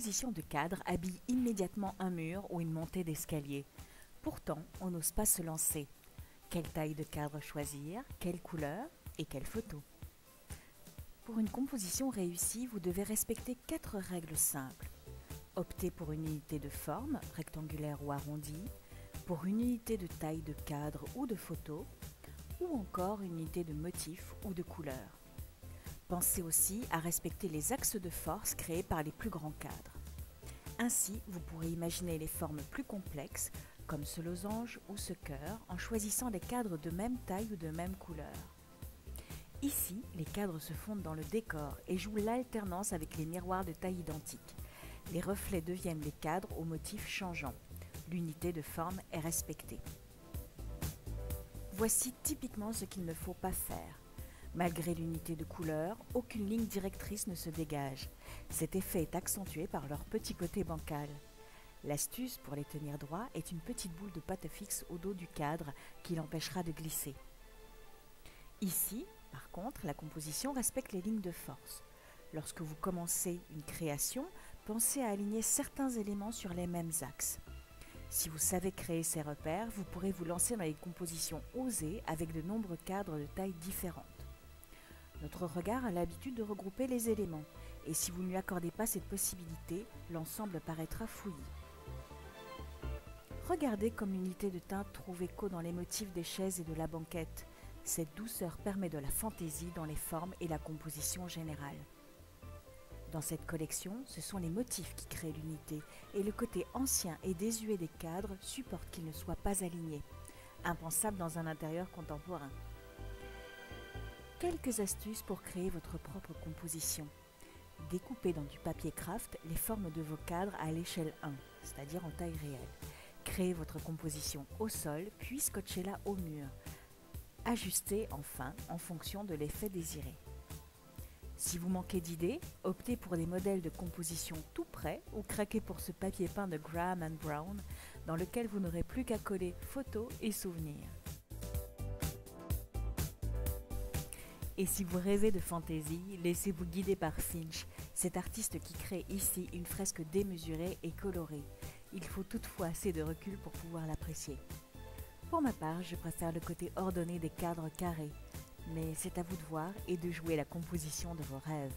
composition de cadre habille immédiatement un mur ou une montée d'escalier. Pourtant, on n'ose pas se lancer. Quelle taille de cadre choisir, quelle couleur et quelle photo? Pour une composition réussie, vous devez respecter 4 règles simples. Optez pour une unité de forme, rectangulaire ou arrondie, pour une unité de taille de cadre ou de photo, ou encore une unité de motif ou de couleur. Pensez aussi à respecter les axes de force créés par les plus grands cadres. Ainsi, vous pourrez imaginer les formes plus complexes, comme ce losange ou ce cœur, en choisissant des cadres de même taille ou de même couleur. Ici, les cadres se fondent dans le décor et jouent l'alternance avec les miroirs de taille identique. Les reflets deviennent des cadres aux motifs changeants. L'unité de forme est respectée. Voici typiquement ce qu'il ne faut pas faire. Malgré l'unité de couleur, aucune ligne directrice ne se dégage. Cet effet est accentué par leur petit côté bancal. L'astuce pour les tenir droits est une petite boule de pâte fixe au dos du cadre qui l'empêchera de glisser. Ici, par contre, la composition respecte les lignes de force. Lorsque vous commencez une création, pensez à aligner certains éléments sur les mêmes axes. Si vous savez créer ces repères, vous pourrez vous lancer dans les compositions osées avec de nombreux cadres de tailles différentes. Notre regard a l'habitude de regrouper les éléments, et si vous ne lui accordez pas cette possibilité, l'ensemble paraîtra fouillis. Regardez comme l'unité de teinte trouve écho dans les motifs des chaises et de la banquette. Cette douceur permet de la fantaisie dans les formes et la composition générale. Dans cette collection, ce sont les motifs qui créent l'unité, et le côté ancien et désuet des cadres supporte qu'ils ne soient pas alignés. Impensable dans un intérieur contemporain. Quelques astuces pour créer votre propre composition. Découpez dans du papier craft les formes de vos cadres à l'échelle 1, c'est-à-dire en taille réelle. Créez votre composition au sol, puis scotchez-la au mur. Ajustez enfin en fonction de l'effet désiré. Si vous manquez d'idées, optez pour des modèles de composition tout prêts ou craquez pour ce papier peint de Graham & Brown dans lequel vous n'aurez plus qu'à coller photos et souvenirs. Et si vous rêvez de fantaisie, laissez-vous guider par Finch, cet artiste qui crée ici une fresque démesurée et colorée. Il faut toutefois assez de recul pour pouvoir l'apprécier. Pour ma part, je préfère le côté ordonné des cadres carrés, mais c'est à vous de voir et de jouer la composition de vos rêves.